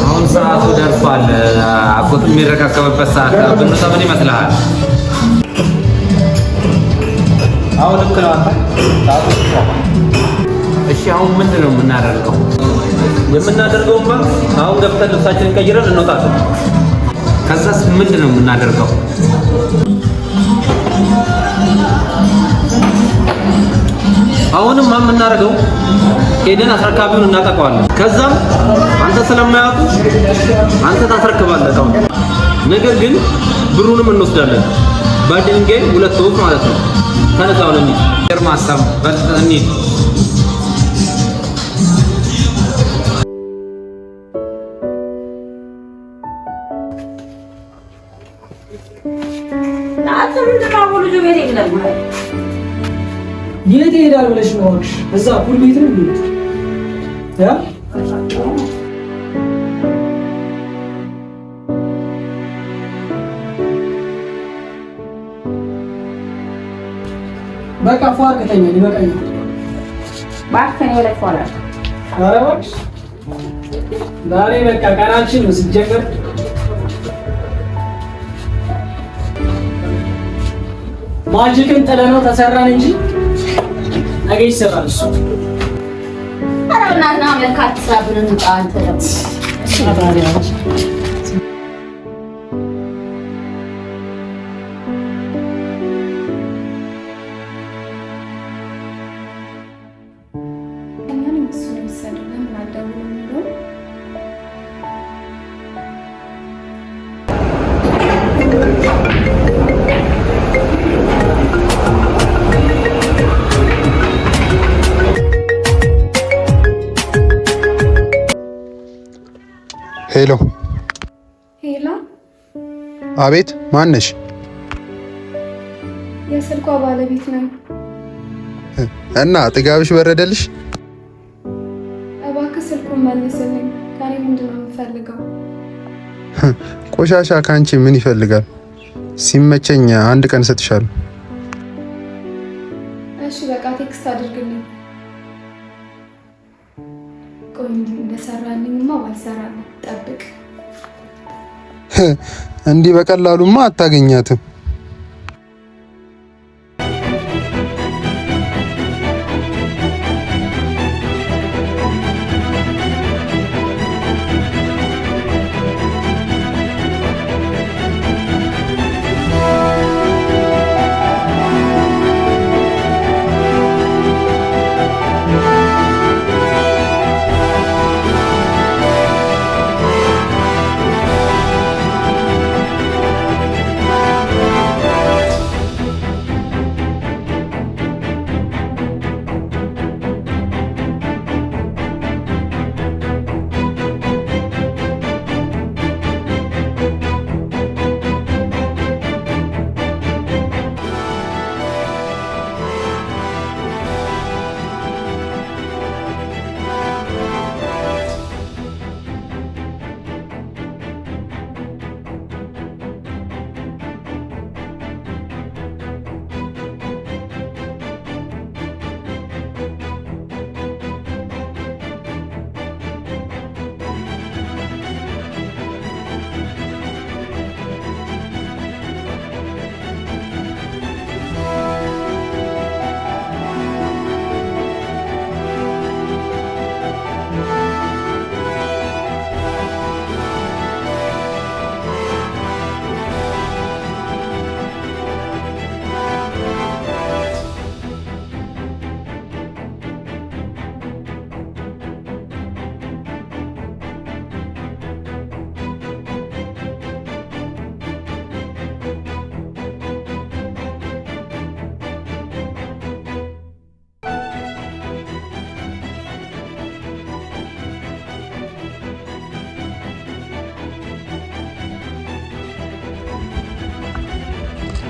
አሁን ሰዓቱ ደርሷል። አጎት የሚረካከብበት ሰዓት ብንወጣ ምን ይመስልሃል? አሁን ልክ ነው አንተ ሰዓቱ ደርሷል። እሺ አሁን ምንድን ነው የምናደርገው? የምናደርገውማ አሁን ገብተን ልብሳችንን ቀይረን እንወጣለን። ከዛስ ምንድን ነው የምናደርገው? አሁንም የምናደርገው ሄደን አስረካቢውን እናጠቀዋለን። ከዛም አንተ ስለማያውቁ አንተ ታስረክባለህ። ነገር ግን ብሩንም እንወስዳለን። በድንጋይ ሁለት ወፍ ማለት ነው። ተነሳው ነው እንዴ ማሳብ በእንዴ የት ይሄዳል ብለሽ ነው? እዛ ፑል ቤት ነው የሚሉት ያ በቃ ፏር ከተኛ ይበቃኛል። ባክህ ነው ላይ ፏራ አረባሽ ዛሬ በቃ ቀናችን ነው ሲጀመር ማጂክን ጥለነው ተሰራን እንጂ ነገ ይሰራል እሱ። አራውናና ለካት ሳብርን አንተ ደግሞ አባሪያች ሄሎ ሄሎ፣ አቤት፣ ማነሽ? የስልኳ ባለቤት ነኝ። እና ጥጋብሽ በረደልሽ? እባክህ ስልኩን መልስልኝ። ከኔ ምንድን ነው የምፈልገው? ቆሻሻ ካንቺ ምን ይፈልጋል? ሲመቸኝ አንድ ቀን እሰጥሻለሁ። እሺ በቃ ቴክስት አድርግልኝ። ቆይ እንዲህ እንደሰራልኝማ ባልሰራልኝ ጠብቅ። እንዲህ በቀላሉማ አታገኛትም።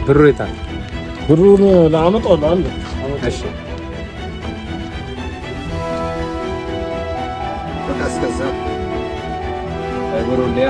ብሩ የታል? ብሩን ላመጣው አለ። እሺ እስከዛ ብሩን ሊያ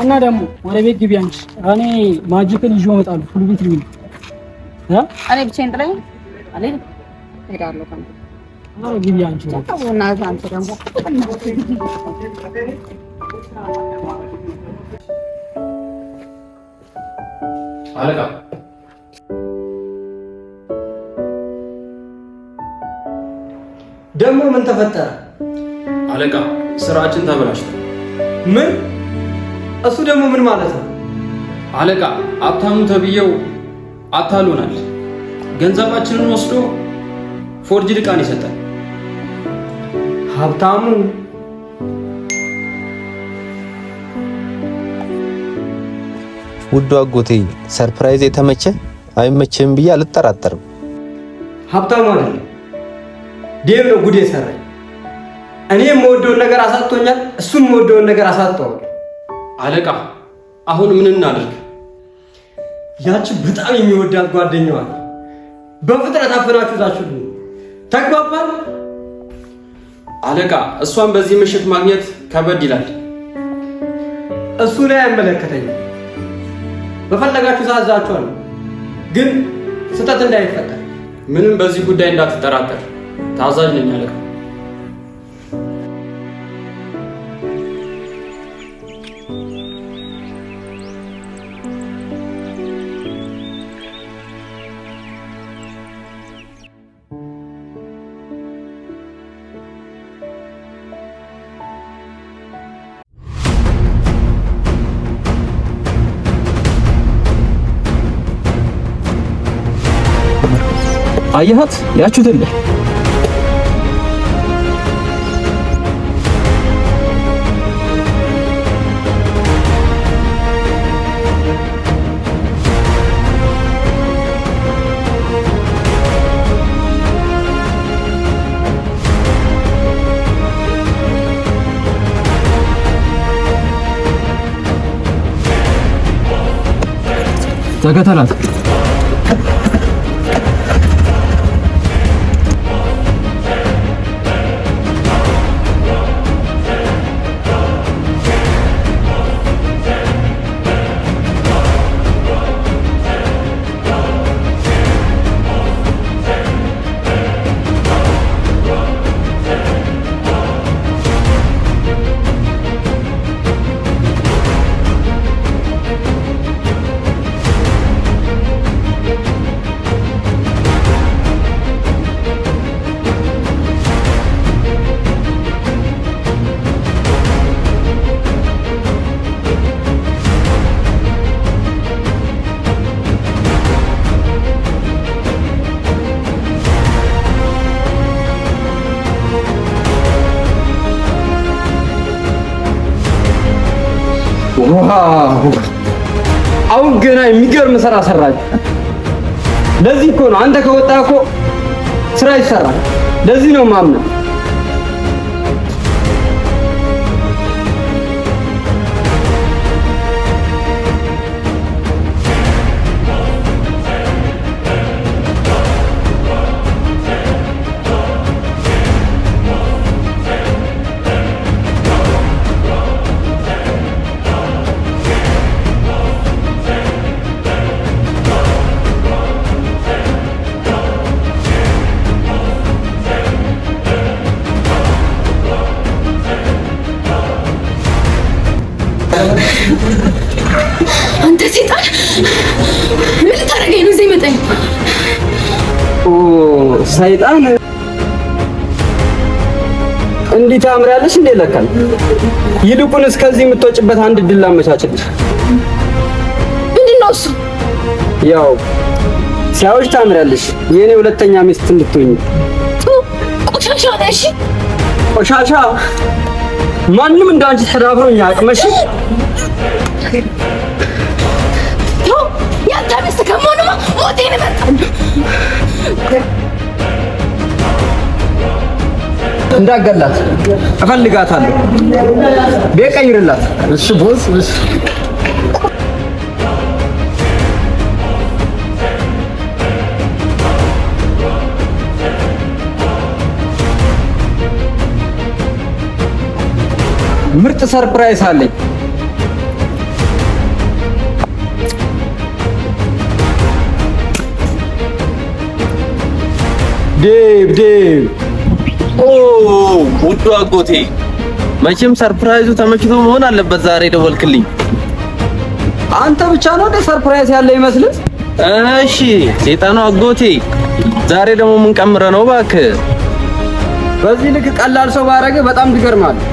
እና ደግሞ ወደ ቤት ግቢ አንቺ። እኔ ማጂክን ይዤው እመጣለሁ። ሁሉ ቤት ግቢ። እኔ ብቻዬን ጥለኝ አልሄድም። እሄዳለሁ ካንተ። አረ ግቢ አንቺ። ተቀበልና አንተ ደግሞ አለቃ ደግሞ ምን ተፈጠረ? አለቃ ስራችን ተበላሽቷል። ምን? እሱ ደግሞ ምን ማለት ነው? አለቃ ሀብታሙ ተብዬው አታሎናል። ገንዘባችንን ወስዶ ፎርጅድ ዕቃን ይሰጣል። ሀብታሙ? ውዱ አጎቴ ሰርፕራይዝ የተመቸ አይመችም ብዬ አልጠራጠርም። ሀብታሙ አይደለም ዴቭ ነው ጉዴ ሰራኝ። እኔ የምወደውን ነገር አሳጥቶኛል፣ እሱም የምወደውን ነገር አሳጥቷል። አለቃ አሁን ምን እናድርግ? ያቺ በጣም የሚወዳት ጓደኛዋ በፍጥነት አፈናችሁ ታችሁልኝ። ተግባባን? አለቃ እሷን በዚህ ምሽት ማግኘት ከበድ ይላል። እሱ ላይ አይመለከተኝም። በፈለጋችሁ ታዛችኋል፣ ግን ስህተት እንዳይፈጠር ምንም በዚህ ጉዳይ እንዳትጠራጠር። ታዛዥ ነኝ አለቃ። አየሃት ያችሁትልህ ተከተላት። ዋው! አሁን ገና የሚገርም ስራ ሰራችሁ። ለዚህ እኮ ነው አንተ ከወጣ እኮ ስራ ይሰራል። ለዚህ ነው ማምነው። አንተ ሰይጣን ምን ልታረገኝ ነው? እዚህ መጣኝ። ኦ ሰይጣን እንዴት ታምሪያለሽ እንዴ! ለካል ይልቁንስ ከዚህ የምትወጭበት አንድ ድል አመቻችልሽ። ምንድነው እሱ? ያው ሲያዩሽ ታምሪያለሽ። የኔ ሁለተኛ ሚስት እንድትሆኝ። ቆሻሻ ነሽ። ቆሻሻ? ማንም እንዳንቺ ተዳፍሮኝ አቅመሽ ያንተ ሚስት ከመሆንማ ሞቴን እመርጣለሁ። እንዳገላት እፈልጋታለሁ። ቤት ቀይርላት። እሺ ቦስ። እሺ ምርጥ ሰርፕራይዝ አለኝ። ዴቭ ኦ ውዱ አጎቴ መቼም ሰርፕራይዙ ተመችቶ መሆን አለበት ዛሬ ደወልክልኝ። አንተ ብቻ ነው እንደ ሰርፕራይዝ ያለ ይመስልህ? እሺ ሰይጣኑ አጎቴ ዛሬ ደግሞ ምን ቀምረ ነው እባክህ? በዚህ ልክ ቀላል ሰው ባረገ በጣም ትገርማለህ።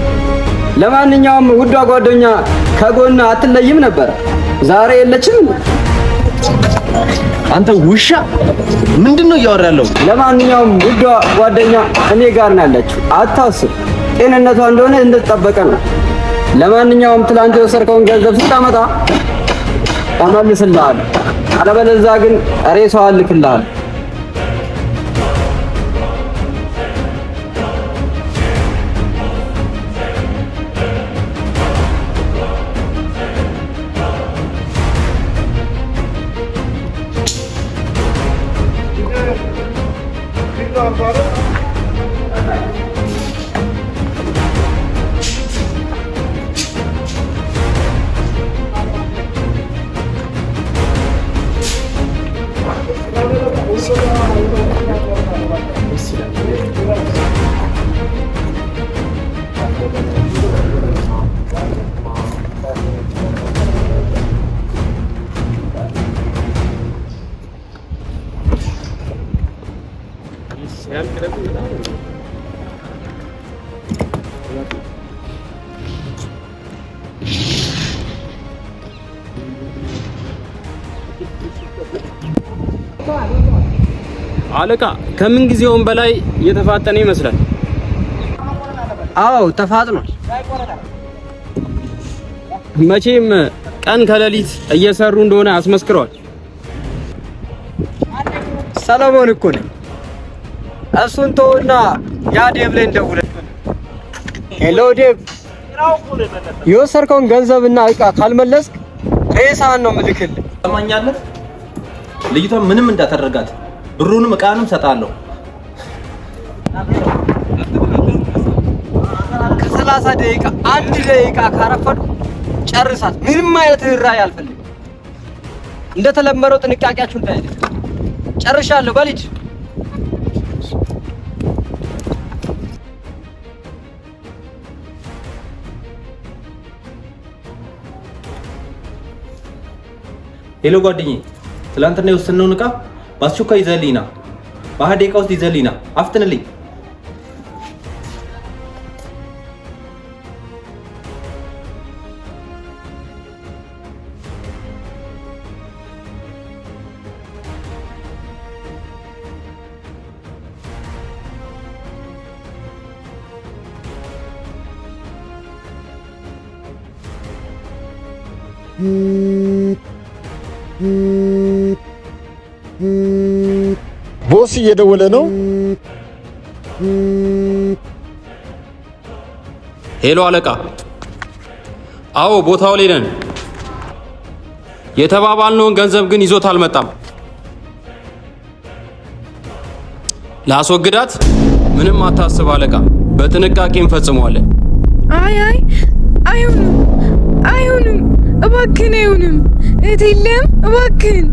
ለማንኛውም ውዷ ጓደኛ ከጎና አትለይም ነበር፣ ዛሬ የለችም። አንተ ውሻ ምንድነው እያወራለሁ? ለማንኛውም ውዷ ጓደኛ እኔ ጋር ነው ያለችው፣ አታስብ። ጤንነቷ እንደሆነ እንደተጠበቀ ነው። ለማንኛውም ትላንት የወሰድከውን ገንዘብ ስታመጣ እመልስልሃለሁ፣ አለበለዚያ ግን ሬሳዋን እልክልሃለሁ። አለቃ ከምን ጊዜውም በላይ እየተፋጠነ ይመስላል። አዎ ተፋጥኗል። መቼም ቀን ከሌሊት እየሰሩ እንደሆነ አስመስክረዋል። ሰለሞን እኮ ነኝ። እሱን ተውና ያ ዴቭ ላይ እንደውልህ። ሄሎ ዴቭ፣ የወሰድከውን ገንዘብና እቃ ካልመለስክ ሬሳህን ነው የምልክልህ። ሰማኛለህ? ልጅቷ ምንም እንዳታደርጋት ብሩንም እቃንም ሰጣለሁ። ከ30 ደቂቃ 1 ደቂቃ ካረፈዱ ጨርሳት። ምንም አይነት ራይ አልፈልግም። እንደተለመደው ጥንቃቄያችሁ እንዳይል። ጨርሻለሁ። በልጅ ሄሎ ጓደኛዬ፣ ትላንትና የወሰነውን እቃ በአስቸኳይ ይዘህልኝ ና። በ20 ደቂቃ ውስጥ ይዘህልኝ ና። አፍጥንልኝ። ቦስ እየደወለ ነው። ሄሎ አለቃ። አዎ ቦታው ላይ ነን። የተባባልነውን ገንዘብ ግን ይዞት አልመጣም። ላስወግዳት? ምንም አታስብ አለቃ፣ በጥንቃቄ እንፈጽመዋለን። አይሆንም፣ እባክህን አይሆንም። እህት የለም፣ እባክህን።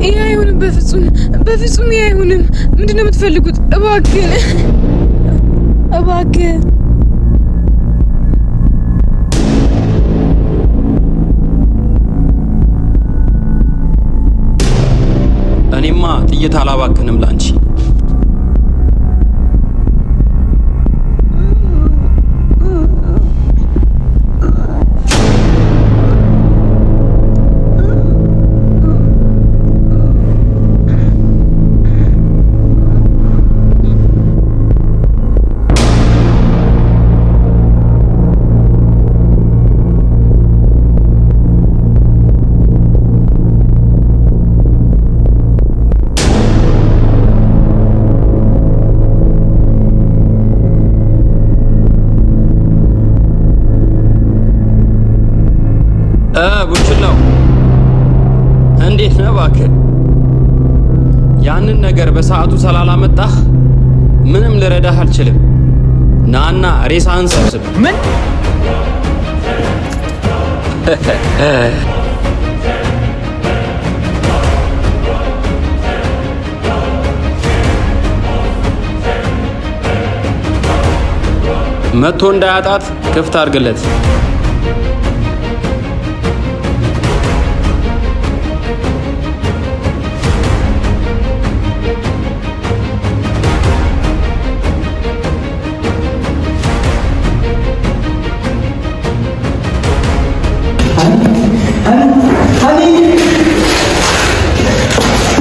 ይሄ አይሆንም፣ በፍጹም ይሄ አይሆንም። ምንድነው የምትፈልጉት? እባክህን። እኔማ ጥይት አላባክንም ላንቺ። ቡችላው እንዴት ነህ? እባክህ ያንን ነገር በሰዓቱ ስላላመጣህ ምንም ልረዳህ አልችልም። ናና ሬሳህን ሰብስብ። ምን? መጥቶ እንዳያጣት ክፍት አድርግለት።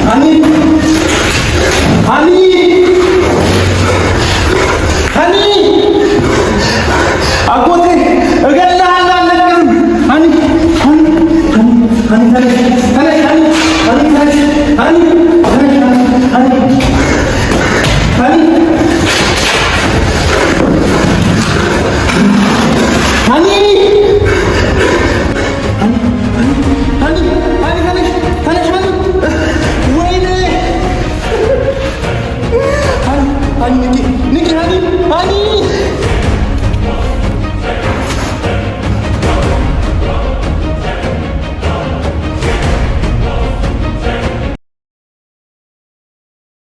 honey.